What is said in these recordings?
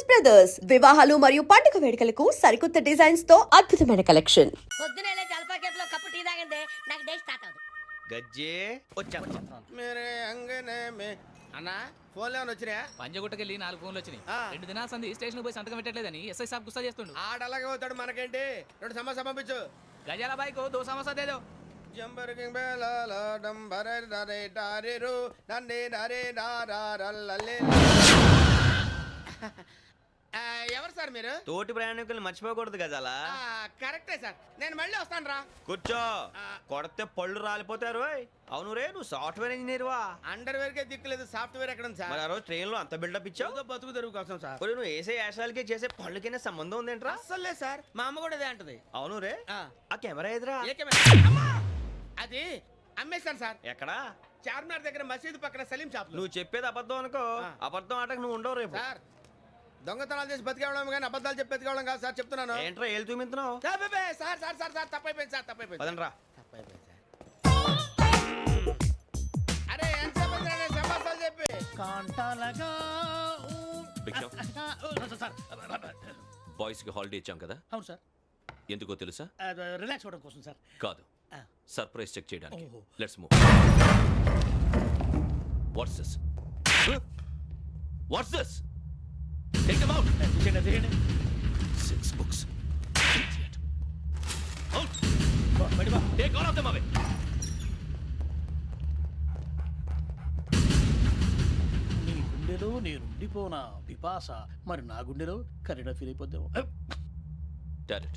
Brothers వివాహాలు మరియు పండుగ వేడుకలకు సరికొత్త డిజైన్స్ తో అద్భుతమైన కలెక్షన్. పొద్దునే జలపా కేఫ్లో కప్పు టీ తాగిందే నాకు డే స్టార్ట్ అవుతుంది. గజ్జే వచ్చా మేరే అంగనే మే అన్నా ఫోన్లో ఏమైనా వచ్చినాయా? పంజగుట్టకెళ్ళి 4 ఫోన్లు వచ్చినాయి. 2 దినాల సంది స్టేషన్ పోయి సంతకం పెట్టలేదని ఎస్ఐ సాబ్ గుస్తా చేస్తుండు. ఆడలాగే పోతాడు, మనకేంటి? 2 సమస్య పంపించు. గజాల బైక్ 2 సమస్య దేదో. జంబరకింగ్ బేలాల డంబరే డరే డారిరు నన్నే నరే నారారల్లలే. ఎవరు సార్ మీరు? తోటి ప్రయాణికులు మర్చిపోకూడదు గజాల. కరెక్టే సార్, నేను మళ్ళీ వస్తాను రా. కూర్చో, కొడితే పళ్ళు రాలిపోతారు. అవును రే, నువ్వు సాఫ్ట్వేర్ ఇంజనీర్ వా? అండర్వేర్ కే దిక్కులేదు, సాఫ్ట్వేర్ ఎక్కడ ఉంది సార్? మరి ఆ రోజు ట్రైన్ లో అంత బిల్డప్ ఇచ్చావు. బతుకు తెరుగు కోసం సార్. నువ్వు వేసే యాశాలకి చేసే పళ్ళకైనా సంబంధం ఉందేంట్రా? అస్సలు లేదు సార్, మా అమ్మ కూడా అదే అంటది. అవును రే, ఆ కెమెరా ఎదురా? ఏ కెమెరా? అమ్మా! అది అమ్మేశాను సార్. ఎక్కడా? చార్మినార్ దగ్గర మసీదు పక్కన సలీం షాప్. నువ్వు చెప్పేది అబద్ధం అనుకో, అబద్ధం ఆటకు నువ్వు ఉండవు రేపు. సార్, దొంగతనాలు చేసి బతికేవడం కానీ అబద్ధాలు చెప్పి బతికేవడం కాదు సార్, చెప్తున్నాను. ఏంట్రా ఏళ్ళు చూపించినావు? సార్ సార్ సార్ సార్ తప్పైపోయింది సార్, తప్పైపోయింది. పదండ్రా. తప్పైపోయింది సార్. అరే ఎంతసేపు అయింది సమాసాలు చెప్పి కాంటాలగా బాయ్స్ కి హాలిడే ఇచ్చాం కదా, అవును సార్. ఎందుకో తెలుసా? రిలాక్స్ అవ్వడం కోసం సార్. కాదు, సర్ప్రైజ్ చెక్ చేయడానికి. ఓహో. Let's move. What's this? What's this? Take them out. తీయండి. 6 books. Idiot. Out. బయట బా. Take all of them away. నీ గుండెలో నేనుండిపోనా పిపాస, మరి నా గుండెలో కరీడా ఫీల్ అయిపోద్దాము. Got it.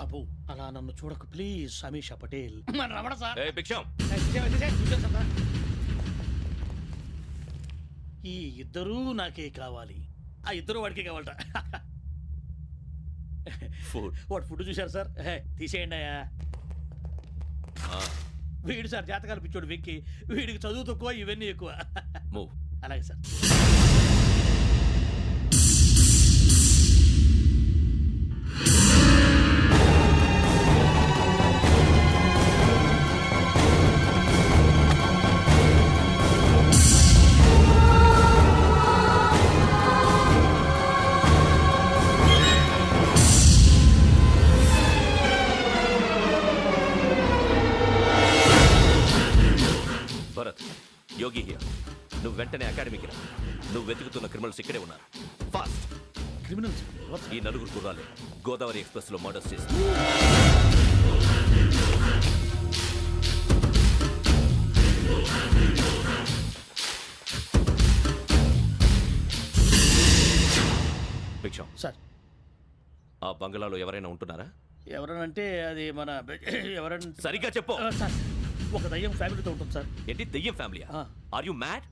అబ్బో, అలా నన్ను చూడకు ప్లీజ్ సమీషా పటేల్. మన రమణ సార్. Hey, Biksham. ఈ ఇద్దరూ నాకే కావాలి, ఆ ఇద్దరు వాడికే కావాలట. Food. వాడు ఫుడ్ చూశారు సార్. తీసేయండి అయ్యా. వీడు సార్ జాతకాలు పిచ్చోడు వెక్కి, వీడికి చదువు తక్కువ ఇవన్నీ ఎక్కువ. Move. అలాగే సార్. Bharat, Yogi here. నువ్వు వెంటనే అకాడమీకి రా. నువ్వు వెతుకుతున్న క్రిమినల్స్ ఇక్కడే ఉన్నారు. ఫాస్ట్. క్రిమినల్స్ ఈ నలుగురు కుర్రాలు గోదావరి ఎక్స్ప్రెస్ లో మర్డర్స్ చేసి భిక్షం సార్. ఆ బంగ్లాలో ఎవరైనా ఉంటున్నారా? ఎవరనంటే అది మన ఎవరంటే సరిగ్గా చెప్పు. సార్, ఒక దయ్యం ఫ్యామిలీతో ఉంటుంది సార్. ఏంటి దెయ్యం ఫ్యామిలీ? Are you mad?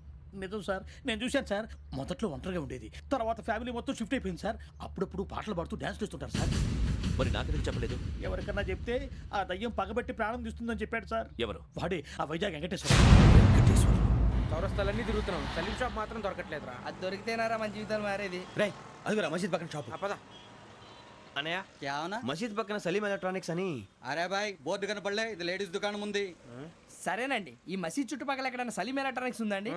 నిజం సార్, నేను చూశాను సార్. మొదట్లో ఒంటరిగా ఉండేది, తర్వాత ఫ్యామిలీ మొత్తం షిఫ్ట్ అయిపోయింది సార్. అప్పుడప్పుడు పాటలు పాడుతూ డ్యాన్స్ చేస్తుంటారు సార్. మరి నాకెందుకు చెప్పలేదు? ఎవరికన్నా చెప్తే ఆ దయ్యం పగబెట్టి ప్రాణం తీస్తుందని చెప్పాడు సార్. ఎవరు? వాడే ఆ వైజాగ్ వెంకటేశ్వర. చౌరస్తాలన్నీ తిరుగుతున్నాం, సలీం షాప్ మాత్రం దొరకట్లేదురా. అది దొరికితేనారా మన జీవితాలు మారేది. రే అదిగురా మసీద్ పక్కన షాప్. పద. అనయ్య, क्या होना? మసీద్ పక్కన సలీం ఎలక్ట్రానిక్స్ అని. అరే బాయ్, బోర్డు కనపడలే, ఇది లేడీస్ దుకాణం ఉంది. సరేనండి, ఈ మసీద్ చుట్టుపక్కల ఎక్కడైనా సలీం ఎలక్ట్రానిక్స్ ఉందండి?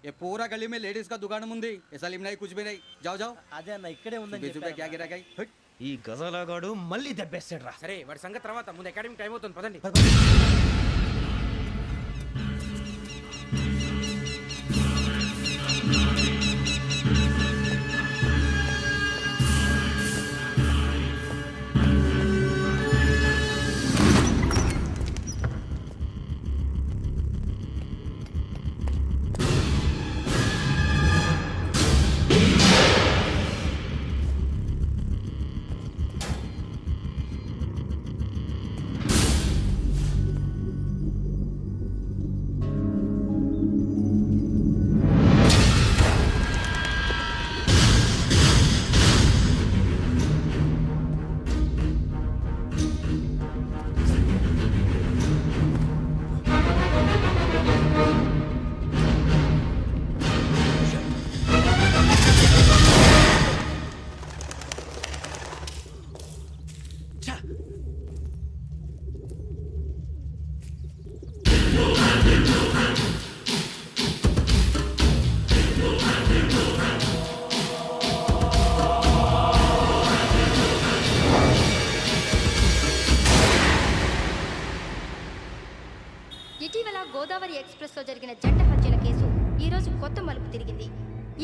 ये पूरा गली में लेडीज का दुकान मुंदी, ये सलीम नहीं कुछ भी नहीं. जाओ जाओ. అదే అన్న ఇక్కడే ఉందని 20 रुपए क्या गिरा गई. ఈ గజాలగాడు మళ్ళీ దెబ్బేస్తాడు రా. సరే వాడి సంగతి తర్వాత, ముందు అకాడమిక్ టైం అవుతుంది, పదండి. ఎక్స్ప్రెస్లో జరిగిన జంట హత్యల కేసు ఈ రోజు కొత్త మలుపు తిరిగింది.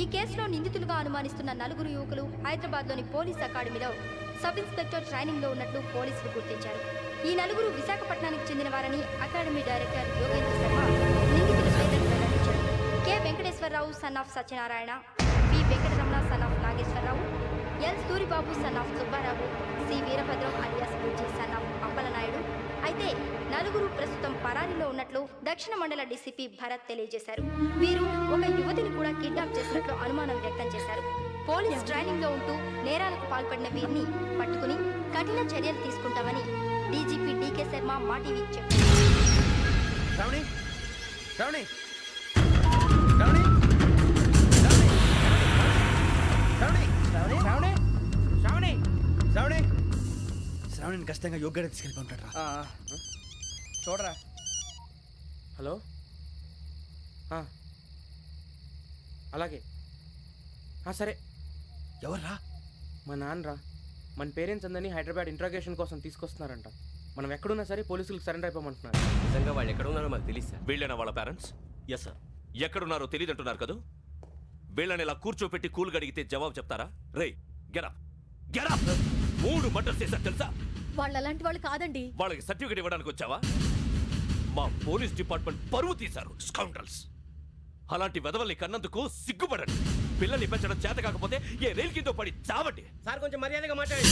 ఈ కేసులో నిందితులుగా అనుమానిస్తున్న 4 యువకులు హైదరాబాద్లోని పోలీస్ అకాడమీలో సబ్ ఇన్స్పెక్టర్ ట్రైనింగ్లో ఉన్నట్లు పోలీసులు గుర్తించారు. ఈ 4 విశాఖపట్నానికి చెందిన వారని అకాడమీ డైరెక్టర్ యోగేంద్ర శర్మ నిందితుల పేర్లను వెల్లడించారు. K Venkateswararao son of Satyanarayana, P Venkataramana son of Nageswararao, L Suribabu son of Subbarao, C Veerabhadram alias Bujji son of Appalanaidu. అయితే 4 ప్రస్తుతం పరారీలో ఉన్నట్లు దక్షిణ మండల డీసీపీ భరత్ తెలియజేశారు. వీరు ఒక యువతిని కూడా కిడ్నాప్ చేసినట్లు అనుమానం వ్యక్తం చేశారు. పోలీస్ ట్రైనింగ్ లో ఉంటూ నేరాలకు పాల్పడిన వీరిని పట్టుకుని కఠిన చర్యలు తీసుకుంటామని డీజీపీ డీకే శర్మ మా టీవీకి చెప్పారు. శ్రావణి శ్రావణి శ్రావణి శ్రావణి శ్రావణి శ్రావణి శ్రావణి శ్రావణిని ఖచ్చితంగా యోగ్యత తీసుకెళ్ళి ఉంటాడు. చూడరా. హలో అలాగే సరే. ఎవర్రా? మా నాన్నరా. మన పేరెంట్స్ అందరినీ హైదరాబాద్ ఇంట్రాగేషన్ కోసం తీసుకొస్తున్నారంట. మనం ఎక్కడున్నా సరే పోలీసులకు సరెండర్ అయిపోమంటున్నారు. నిజంగా వాళ్ళు ఎక్కడ ఉన్నారో మాకు తెలియదు సార్. వీళ్ళైనా వాళ్ళ పేరెంట్స్? Yes sir. ఎక్కడున్నారో తెలియదంటున్నారు కదా. వీళ్ళని ఇలా కూర్చోపెట్టి కూల్ గడిగితే జవాబు చెప్తారా? రే గెటప్ గెటప్. 3 మర్డర్స్ చేశారు తెలుసా? వాళ్ళు అలాంటి వాళ్ళు కాదండి. వాళ్ళకి సర్టిఫికేట్ ఇవ్వడానికి వచ్చావా? మా పోలీస్ డిపార్ట్మెంట్ పరువు తీశారు స్కౌండ్రల్స్. అలాంటి వెధవల్ని కన్నందుకు సిగ్గుపడండి. పిల్లల్ని పెంచడం చేత కాకపోతే ఏ రైలు కింద పడి చావండి. సార్ కొంచెం మర్యాదగా మాట్లాడండి.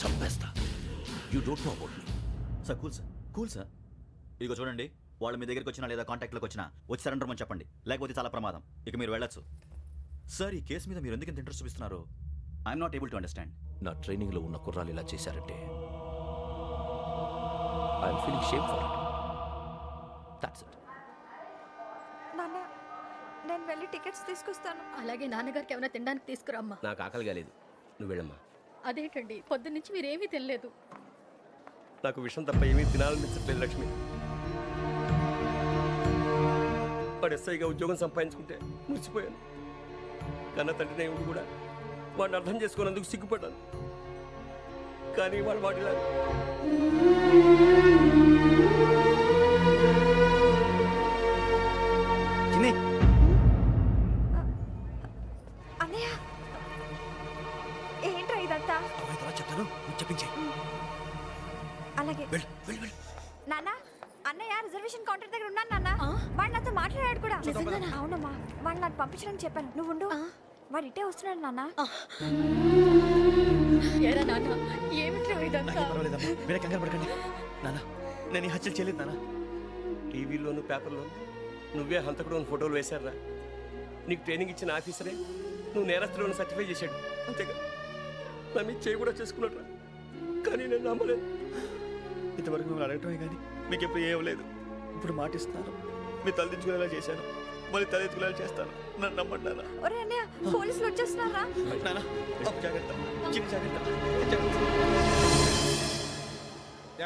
చంపేస్తా. You don't know about me. Sir cool sir. ఇదిగో చూడండి, వాళ్ళు మీ దగ్గరికి వచ్చినా లేదా కాంటాక్ట్లోకి వచ్చినా వచ్చి సరెండర్ అని చెప్పండి, లేకపోతే చాలా ప్రమాదం. ఇక మీరు వెళ్ళొచ్చు. సార్, ఈ కేసు మీద మీరు ఎందుకు ఇంత ఇంట్రెస్ట్ చూపిస్తున్నారు? I'm not able to understand. నా ట్రైనింగ్ లో ఉన్న కుర్రాలు ఇలా చేశారంటే I'm feeling shame for it. That's it. నాన్న, నేను వెళ్ళి టికెట్స్ తీసుకొస్తాను. అలాగే నాన్నగారికి ఏమైనా తినడానికి తీసుకురామ్మా. నాకు ఆకలి కాలేదు, నువ్వు వెళ్ళమ్మా. అదేంటండి పొద్దున్నుంచి మీరేమీ తినలేదు. నాకు విషయం తప్ప ఏమీ తినాలనిపించట్లేదు లక్ష్మి. వాడు ఎస్ఐగా ఉద్యోగం సంపాదించుకుంటే మురిసిపోయాను. కన్న తండ్రినే ఉండి కూడా వాడిని అర్థం చేసుకున్నందుకు సిగ్గుపడ్డాను. కానీ వాడు వాడిలా అన్నయ్య, ఏంట్రా ఇదంతా? చెప్తాను, చెప్పించే. అలాగే నాన్న, అన్నయ్య రిజర్వేషన్ కౌంటర్ దగ్గర ఉన్నాను నాన్న. వాడు నాతో మాట్లాడాడు కూడా. అవునమ్మా, వాడు నాకు పంపించడానికి చెప్పాను. నువ్వు ఉండు, వాడు ఇట్టే వస్తున్నాడు నాన్న. ఏరా నాన్న, ఏమిట్రా ఇదంతా? పర్వాలేదమ్మా, వేరే కంగారు పడకండి. నాన్న, నేను ఈ హత్యలు చేయలేదు నాన్న. టీవీలోను పేపర్లోను నువ్వే హంతకుడు అని ఫోటోలు వేశారా? నీకు ట్రైనింగ్ ఇచ్చిన ఆఫీసరే నువ్వు నేరస్తులను సర్టిఫై చేశాడు. అంతేగా నా మీద చేయి కూడా చేసుకున్నట్రా. కానీ నేను నమ్మలేదు. ఇంతవరకు మిమ్మల్ని అడగటమే కానీ మీకు ఎప్పుడు ఏమలేదు. ఇప్పుడు మాటిస్తాను, మీ తలదించుకునేలా చేశాను, మళ్ళీ తలెత్తుకునేలా చేస్తాను. నన్ను నమ్మండి నాన్న. ఒరే అన్నయ్య, పోలీసులు వచ్చేస్తున్నారా? నాన్న, జాగ్రత్త, చిన్న జాగ్రత్త.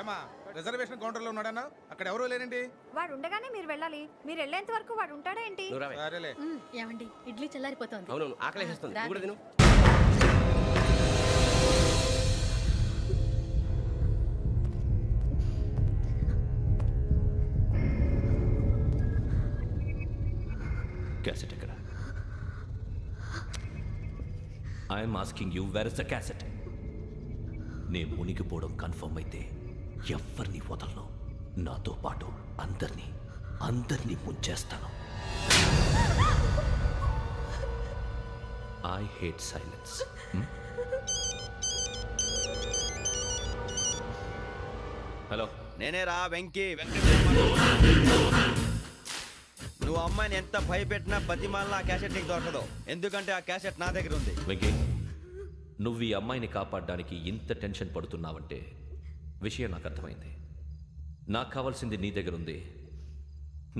ఏమా రిజర్వేషన్ కౌంటర్లో ఉన్నాడన్నా? అక్కడ ఎవరూ లేనండి. వాడు ఉండగానే మీరు వెళ్ళాలి. మీరు వెళ్ళేంత వరకు వాడు ఉంటాడా ఏంటి? సరేలే. ఏమండి, ఇడ్లీ చల్లారిపోతుంది. అవునవును, ఆకలేస్తుంది. నువ్వు కూడా తిను. క్యాసెట్ ఎక్కడ? I'm asking you, where is the cassette? నేను మునిగిపోవడం కన్ఫర్మ్ అయితే ఎవ్వరిని వదలను. నాతో పాటు అందరినీ ముంచేస్తాను. I hate silence. హలో, నేనేరా వెంకీ. నువ్వు అమ్మాయిని ఎంత భయపెట్టినా బతిమాలినా ఆ క్యాసెట్ నీకు దొరకదు. ఎందుకంటే ఆ క్యాసెట్ నా దగ్గర ఉంది. వెంకీ, నువ్వు ఈ అమ్మాయిని కాపాడడానికి ఇంత టెన్షన్ పడుతున్నావంటే విషయం నాకు అర్థమైంది. నాకు కావాల్సింది నీ దగ్గర ఉంది,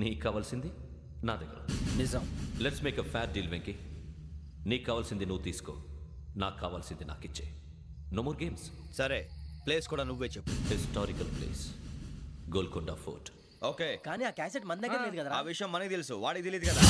నీకు కావాల్సింది నా దగ్గర. నిజం. Let's make a fair deal Venky. నీకు కావాల్సింది నువ్వు తీసుకో, నాకు కావాల్సింది నాకు ఇచ్చే. No more games. సరే, ప్లేస్ కూడా నువ్వే చెప్పు. Historical place, Golconda fort. Okay, కానీ ఆ క్యాసెట్ మన దగ్గర లేదు కదా. ఆ విషయం మనకి తెలుసు, వాడికి తెలియదు కదా.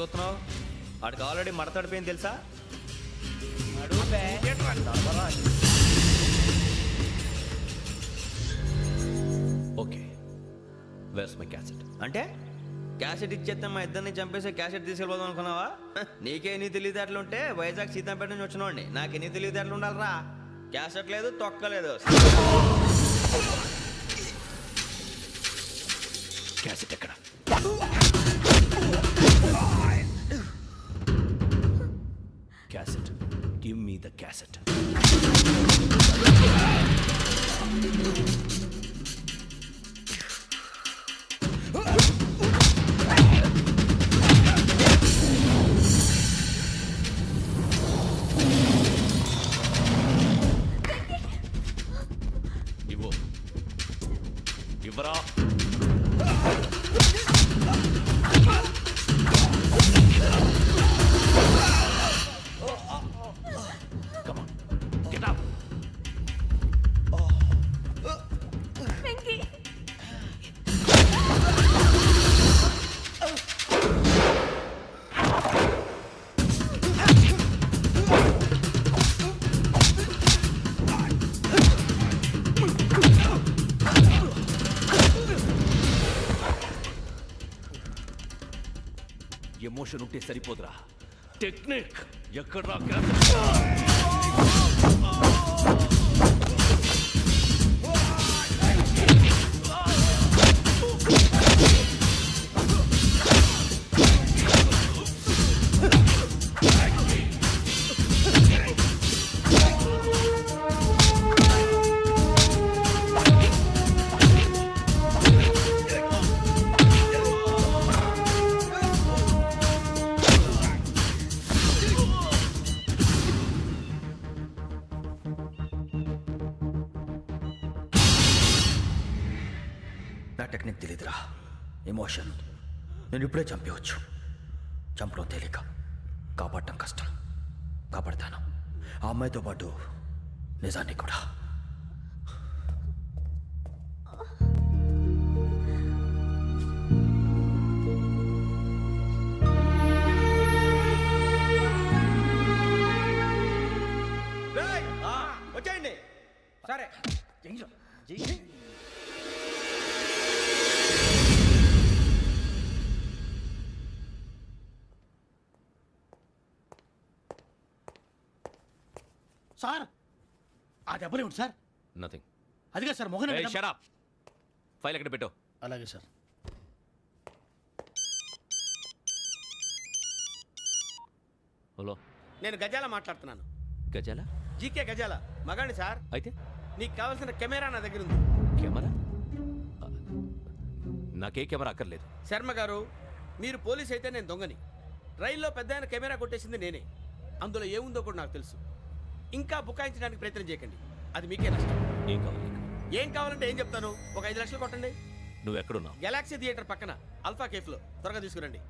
చూస్తున్నావు వాడికి ఆల్రెడీ మడతడిపోయింది తెలుసా ఓకే వేర్స్ మై క్యాసెట్? అంటే క్యాసెట్ ఇచ్చేస్తే మా ఇద్దరిని చంపేసి క్యాసెట్ తీసుకెళ్ళిపోదాం అనుకున్నావా? నీకే ఎన్ని తెలివితేటలు ఉంటే వైజాగ్ సీతంపేట నుంచి వచ్చినోండి నాకు ఎన్ని తెలివితేటలు ఉండాలరా? క్యాసెట్ లేదు తొక్కలేదు. క్యాసెట్ ఎక్కడ? Cassette, give me the cassette. ఇవ్వు, ఇవ్వరా. Come on, get up. Emotion ఉంటే సరిపోదురా, టెక్నిక్ ఎక్కడ్రా? నా టెక్నిక్ తెలీదురా, ఎమోషన్. నేను ఇప్పుడే చంపేవచ్చు. చంపడం తేలిక, కాపాడటం కష్టం. కాపాడతాను ఆ అమ్మాయితో పాటు నిజాన్ని కూడా. వచ్చేయండి. సరే సార్ ఆ దెబ్బలే ఉంది సార్. నథింగ్. అదిగా సార్ మొహన షట్ అప్. ఫైల్ ఎక్కడ పెట్టు? అలాగే సార్. హలో, నేను గజాల మాట్లాడుతున్నాను. గజాల? జీకే గజాల మగాండి సార్. అయితే నీకు కావాల్సిన కెమెరా నా దగ్గర ఉంది. కెమెరా? నాకే కెమెరా అక్కర్లేదు. శర్మ గారు, మీరు పోలీస్ అయితే నేను దొంగని. రైల్లో పెద్ద ఆయన కెమెరా కొట్టేసింది నేనే. అందులో ఏముందో కూడా నాకు తెలుసు. ఇంకా బుకాయించడానికి ప్రయత్నం చేయకండి, అది మీకే నష్టం. ఏం కావాలి? ఏం కావాలంటే ఏం చెప్తాను. ఒక 5 లక్షలు కొట్టండి. నువ్వు ఎక్కడున్నావు? గెలాక్సీ థియేటర్ పక్కన అల్ఫా కేఫ్లో. త్వరగా తీసుకురండి.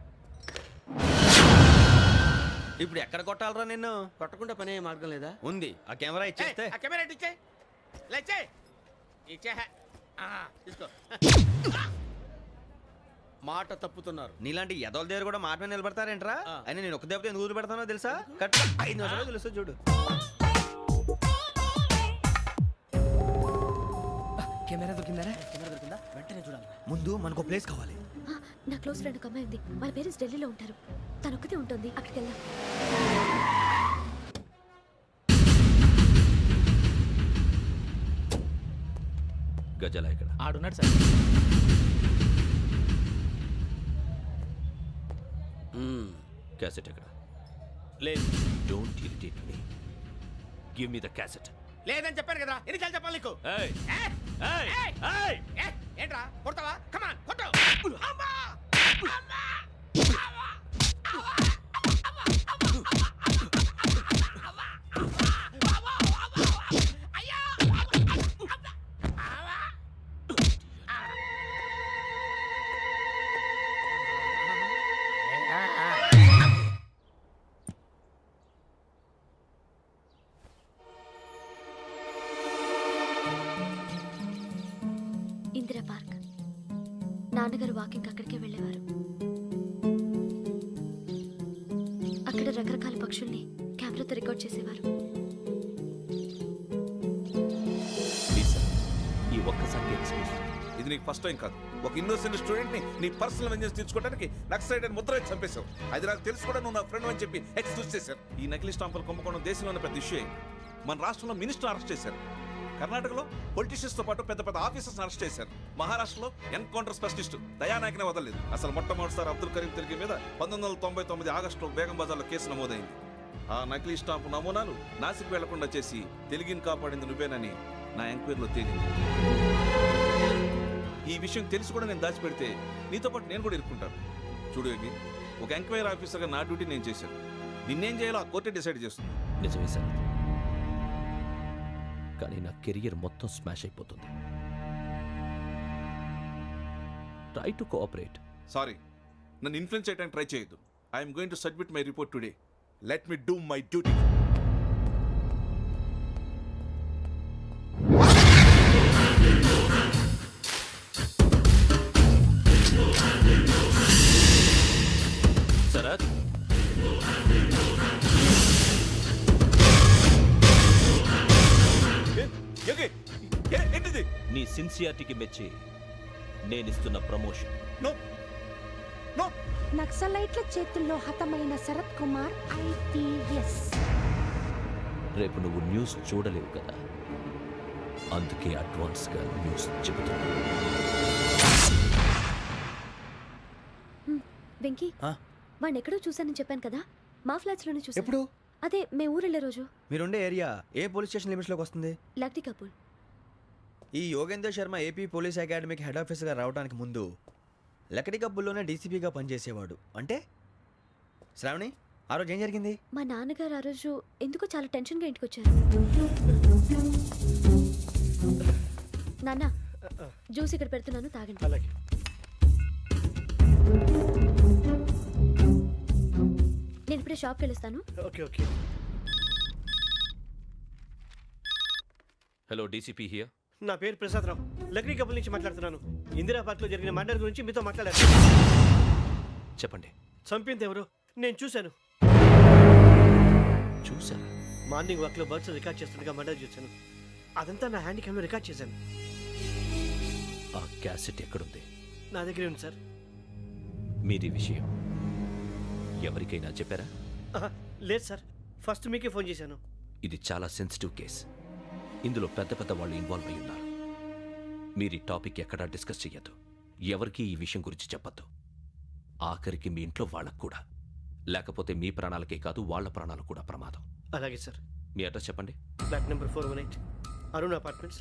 ఇప్పుడు ఎక్కడ కొట్టాలరా నిన్ను? కొట్టకుండా పనే మార్గం లేదా? ఉంది. ఆ కెమెరా ఇచ్చేస్తే. ఆ కెమెరా ఇచ్చే లేచే ఇచ్చే తీసుకో. మాట తప్పుతున్నారు. నీలాంటి ఎదల దగ్గర కూడా మాట మీద నిలబడతారేంట్రా? అని నేను ఒక దెబ్బతో ఎందుకు పెడతానో తెలుసా? కట్ 5 నిమిషాలు తెలుసు చూడు. కెమెరా దొరికిందా? వెంటనే చూడాలి. ముందు మనకు ప్లేస్ కావాలి. నా క్లోజ్ ఫ్రెండ్ ఒక అమ్మాయి ఉంది. వాళ్ళ పేరెంట్స్ ఢిల్లీలో ఉంటారు. తను ఒక్కతే ఉంటుంది. అక్కడికి వెళ్దాం. గజాల ఇక్కడ ఆడున్నాడు సార్. క్యాసెట్ ఎక్కడ? లేదు. Don't irritate me. Give me the cassette. లేదని చెప్పాను కదా, ఎన్నిసార్లు చెప్పాలి నీకు? ఏయ్ ఏయ్ ఏయ్! ఏంట్రా కొడతావా? కమాన్ కొట్టు. అమ్మా! అమ్మా! ఇందిరా పార్క్. నాన్నగారు వాకింగ్ అక్కడికే వెళ్ళేవారు. పక్షుల్ని కెమెరాతో రికార్డ్ చేసేవారు. ప్లీజ్ సార్ ఈ ఒక్కసారి ఎక్స్క్యూజ్. ఇది నీకు ఫస్ట్ టైం కాదు. ఒక ఇన్నోసెంట్ స్టూడెంట్ ని నీ పర్సనల్ వెంజెన్స్ తీర్చుకోవడానికి నక్సలైట్ అని ముద్ర వేసి చంపేశావు. అది నాకు తెలుసు కూడా నువ్వు నా ఫ్రెండ్ అని చెప్పి ఎక్స్క్యూజ్ చేశారు. ఈ నకిలీ స్టాంపులు కుంభకోణం దేశంలోనే పెద్ద ఇష్యూ అయింది. మన రాష్ట్రంలో మినిస్టర్ అరెస్ట్ చేశారు. కర్ణాటకలో పొలిటీషియన్స్ తో పాటు పెద్ద పెద్ద ఆఫీసర్స్ అరెస్ట్ చేశారు. మహారాష్ట్రలో ఎన్కౌంటర్ స్పెషలిస్ట్ దయానాయకనే వదలలేదు. అసలు మొట్టమొదటిసారి అబ్దుల్ కరీం తిరిగి మీద 1999 ఆగస్టులో బేగం బజార్లో కేసు నమోదైంది. ఆ నకిలీ స్టాంపు నమూనాలు నాసిక్ వెళ్లకుండా చేసి తెలుగుని కాపాడింది నువ్వేనని నా ఎంక్వైరీలో తేలింది. ఈ విషయం తెలిసి కూడా నేను దాచిపెడితే నీతో పాటు నేను కూడా ఇరుక్కుంటాను. చూడు యోగి, ఒక ఎంక్వైరీ ఆఫీసర్గా నా డ్యూటీ నేను చేశాను. నిన్నేం చేయాలో ఆ కోర్టే డిసైడ్ చేస్తుంది. నిజమే సార్, కానీ నా కెరియర్ మొత్తం స్మాష్ అయిపోతుంది. Try to cooperate. సారీ, నన్ను ఇన్ఫ్లుయెన్స్ చేయడానికి ట్రై చేయొద్దు. I'm going to submit my report today. Let me do my duty. Sharath, ఏంటిది? నీ సిన్సియారిటీకి మెచ్చి నేనిస్తున్న ప్రమోషన్. No no. నక్సలైట్ల చేతుల్లో హతమైన శరత్ కుమార్ IPS. రేపు నువ్వు న్యూస్ చూడలేవు కదా, అందుకే అడ్వాన్స్గా న్యూస్ చెబుతున్నా. వెంకీ, వాడిని ఎక్కడో చూశానని చెప్పాను కదా, మా ఫ్లాట్స్ లోనే చూసాను. ఎప్పుడు? అదే మేము ఊరు వెళ్ళే రోజు. మీరుండే ఏరియా ఏ పోలీస్ స్టేషన్ లిమిట్స్ లోకి వస్తుంది? లక్టీ కపూర్. ఈ యోగేందర్ శర్మ ఏపీ పోలీస్ అకాడమీకి హెడ్ ఆఫీసర్గా రావడానికి ముందు లకడి కబ్బుల్లోనే డీసీపీగా పనిచేసేవాడు. అంటే శ్రావణి, ఆ రోజు ఏం జరిగింది? మా నాన్నగారు ఆ రోజు ఎందుకో చాలా టెన్షన్గా ఇంటికి వచ్చారు. నాన్న, జ్యూస్ ఇక్కడ పెడుతున్నాను, తాగండి. అలాగే. నేను ఇప్పుడే షాప్కి వెళ్ళొస్తాను. Okay okay. Hello, DCP here. నా పేరు ప్రసాదరావు, లక్డీ కపుల్ నుంచి మాట్లాడుతున్నాను. ఇందిరా పార్క్ లో జరిగిన మర్డర్ గురించి మీతో మాట్లాడారు. చెప్పండి. చంపింది ఎవరు? నేను చూశాను. చూశాను. మార్నింగ్ వాక్ లో బర్డ్స్ రికార్డ్ చేస్తుండగా మర్డర్ చూశాను. అదంతా నా హ్యాండ్ క్యామ్ లో రికార్డ్ చేశాను. ఆ క్యాసెట్ ఎక్కడుంది? నా దగ్గరే ఉంది సార్. మీరు ఈ విషయం ఎవరికైనా చెప్పారా? లేదు సార్, ఫస్ట్ మీకే ఫోన్ చేశాను. ఇది చాలా సెన్సిటివ్ కేస్. ఇందులో పెద్ద పెద్ద వాళ్ళు ఇన్వాల్వ్ అయి ఉన్నారు. మీరు ఈ టాపిక్ ఎక్కడా డిస్కస్ చెయ్యొద్దు. ఎవరికి ఈ విషయం గురించి చెప్పొద్దు. ఆఖరికి మీ ఇంట్లో వాళ్ళకు కూడా. లేకపోతే మీ ప్రాణాలకే కాదు, వాళ్ళ ప్రాణాలు కూడా ప్రమాదం. అలాగే సార్. మీ అడ్రస్ చెప్పండి. Flat number 418, Arun apartments,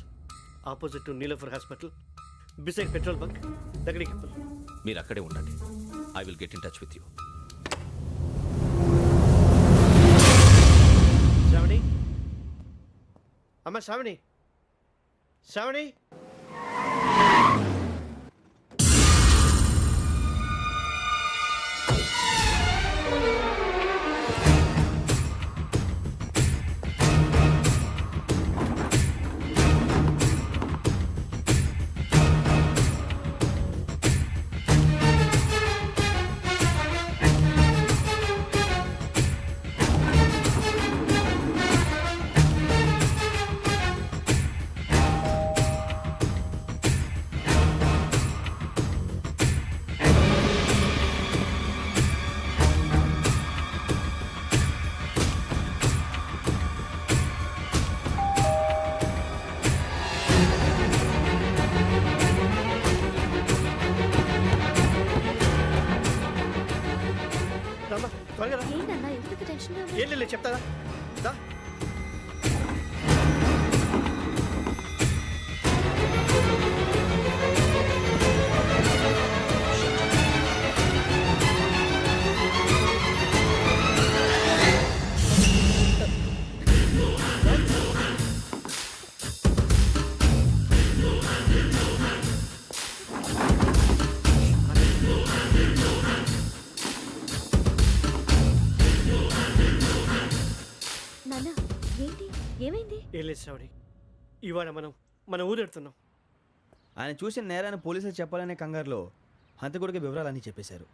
opposite to Niloufer hospital, beside petrol bunk, Lakdi Kapul. మీరు అక్కడే ఉండండి. I will get in touch with you. Shravani, అమ్మ శ్రావణి, శ్రావణి. త్వరగా రా. ఏంటన్నా ఎందుకు టెన్షన్గా ఉన్నావు? ఏం లేదు, చెప్తారా? దా. నాన్న, ఏంటి, ఏమైంది? ఏం లేదు శ్రావణి, ఇవాళ మనం మన ఊరు వెళ్తున్నాం. ఆయన చూసిన నేరాన్ని పోలీసులు చెప్పాలనే కంగారులో హంతకుడికి వివరాలన్నీ చెప్పేశారు.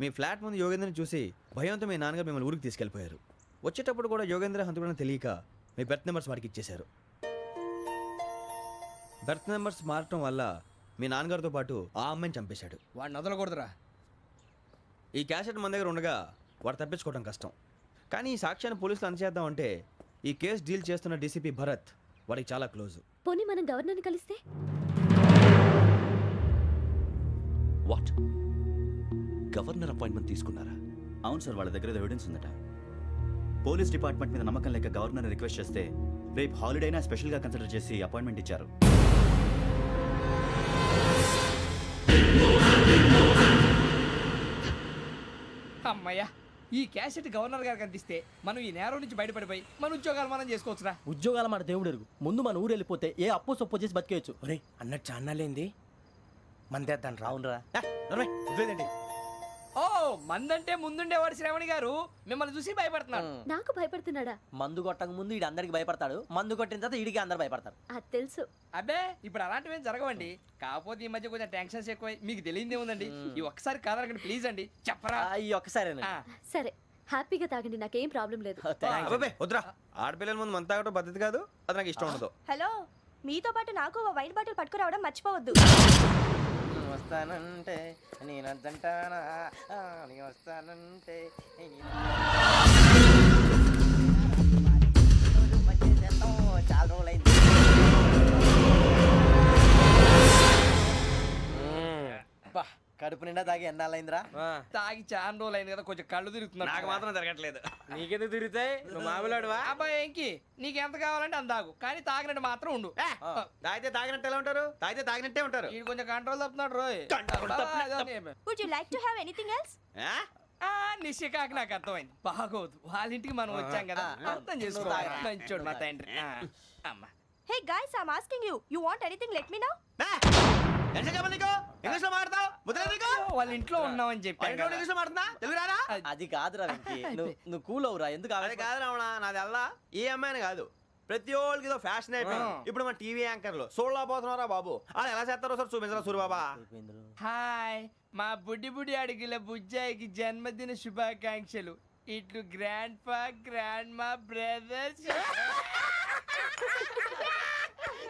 మీ ఫ్లాట్ ముందు యోగేంద్రని చూసి భయంతో మీ నాన్నగారు మిమ్మల్ని ఊరికి తీసుకెళ్ళిపోయారు. వచ్చేటప్పుడు కూడా యోగేంద్ర హంతకుడని తెలియక మీ బెర్త్ నెంబర్స్ వారికి ఇచ్చేశారు. బెర్త్ నెంబర్స్ మారటం వల్ల మీ నాన్నగారితో పాటు ఆ అమ్మాయిని చంపేశాడు. వాడిని వదలకూడదురా. ఈ క్యాసెట్ మన దగ్గర ఉండగా వాడు తప్పించుకోవడం కష్టం. కానీ ఈ సాక్ష్యాన్ని పోలీసులు అందజేద్దామంటే ఈ కేసు డీల్ చేస్తున్న డీసీపీ భరత్ వాడికి చాలా క్లోజ్. పోనీ మనం గవర్నర్ని కలిస్తే? వాట్? గవర్నర్ అపాయింట్మెంట్ తీసుకున్నారా? అవును సార్, వాళ్ళ దగ్గర ఎవిడెన్స్ ఉందట. పోలీస్ డిపార్ట్మెంట్ మీద నమ్మకం లేక గవర్నర్ రిక్వెస్ట్ చేస్తే రేపు హాలిడేనా స్పెషల్గా కన్సిడర్ చేసి అపాయింట్మెంట్ ఇచ్చారు. అమ్మయ్యా, ఈ క్యాసెట్ గవర్నర్ గారికి అందిస్తే మనం ఈ నేరం నుంచి బయటపడిపోయి మన ఉద్యోగాలు మనం చేసుకోవచ్చురా. ఉద్యోగాల మాట దేవుడు ఎరుగు. ముందు మన ఊరు వెళ్ళిపోతే ఏ అప్పు సొప్పు చేసి బతికేయచ్చు. ఒరే అన్నట్టు చాన్నాలేంది మందేద్దాను రావునరా. వదిలేదండి. ఓ మందంటే ముందుండేవాడు శ్రావణి గారు మిమ్మల్ని చూసి భయపడుతున్నాడు. నాకు భయపడుతున్నాడా? మందు కొట్టక ముందు ఈడు అందరికి భయపడతాడు, మందు కొట్టిన తర్వాత ఈడికి అందరు భయపడతారు. అది తెలుసు. అబ్బే ఇప్పుడు అలాంటివి ఏం జరగవండి. కాకపోతే ఈ మధ్య కొంచెం టెన్షన్స్ ఎక్కువై మీకు తెలియదే ఉందండి. ఈ ఒక్కసారి కాదనకండి ప్లీజ్ అండి, చెప్పరా. ఈ ఒక్కసారి సరే హ్యాపీగా తాగండి, నాకేం ప్రాబ్లం లేదు. అబ్బాబే వద్దురా, ఆడపిల్లల ముందు మంత తాగడం పద్ధతి కాదు, అది నాకు ఇష్టం ఉండదు. హలో, మీతో పాటు నాకు వైన్ బాటిల్ పట్టుకురావడం మర్చిపోవద్దు. వస్తానంటే నేనంటానా, వస్తానంటే చాలా రోజులైంది. కడుపు నిండా తాగి ఎన్నాళ్ళైందిరా? తాగి చాలా రోజులు అయింది కదా, కొంచెం కళ్ళు తిరుగుతున్నా. నాకు మాత్రం తిరగట్లేదు. నీకెందుకు తిరుగుతాయి? నువ్వు మామూలుడువా? అబ్బాయి ఏంకి నీకు ఎంత కావాలంటే అంత తాగు, కానీ తాగినట్టు మాత్రం ఉండు. తాగితే తాగినట్టు ఎలా ఉంటారు? తాగితే తాగినట్టే ఉంటారు. వీడు కొంచెం కంట్రోల్ తప్పుతున్నాడు రోయ్. Would you like to have anything else? నిశ్చికాకి నాకు అర్థమైంది. బాగోదు, వాళ్ళ ఇంటికి మనం వచ్చాం కదా, అర్థం చేసుకోవాలి. మంచోడు మా తండ్రి. అమ్మా hey guys, I am asking you, you want anything let me know. English లో మాట్లాడతావు? వాళ్ళ ఇంట్లో ఉన్నామని చెప్పాను. ఇంగ్లీష్ లో మాట్లాడుతున్నా? తెలుగు రాదా? అది కాదురా వెంకీ, నువ్వు కూల్ అవురా. ఎందుకు అది కాదు రావణ, నాది అల్లా ఏ అమ్మాయిని కాదు, ప్రతి ఒళ్ళకి ఇదో ఫ్యాషన్ అయిపోయింది. ఇప్పుడు మన టీవీ యాంకర్లు సోళ్ళ పోతున్నారా బాబు, అది ఎలా చేస్తారో సార్ చూపించరా సూరిబాబా. హాయ్, మా బుడ్డి బుడి అడిగిల బుజ్జాయికి జన్మదిన శుభాకాంక్షలు. ఇట్లు గ్రాండ్ ఫా గ్రాండ్ మా బ్రదర్స్.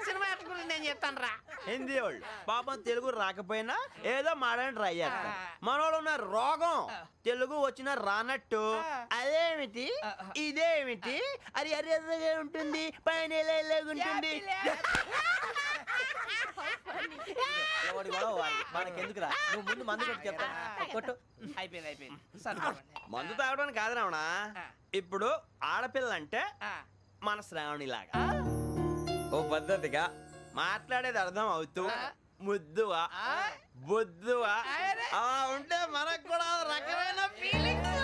సినిమా గురించి నేను చెప్తాను రా. హిందీ వాళ్ళు పాపం తెలుగు రాకపోయినా ఏదో మాడని ట్రై చేస్తారు. మనోళ్ళు ఉన్న రోగం తెలుగు వచ్చిన రానట్టు అదేమిటి ఇదేమిటి అది అరిగా ఉంటుంది, పైన ఉంటుంది. మనకెందుకురా, నువ్వు ముందు మందు కొట్టి చెప్తా. కొట్టు. అయిపోయింది. మందు తాగడానికి కాదు రావణ, ఇప్పుడు ఆడపిల్ల అంటే మన శ్రావణి లాగా ఓ పద్ధతిగా మాట్లాడేది అర్థం అవుతూ ముద్దువా బొద్దువా అలా ఉంటే మనకు కూడా రకమైన ఫీలింగ్స్.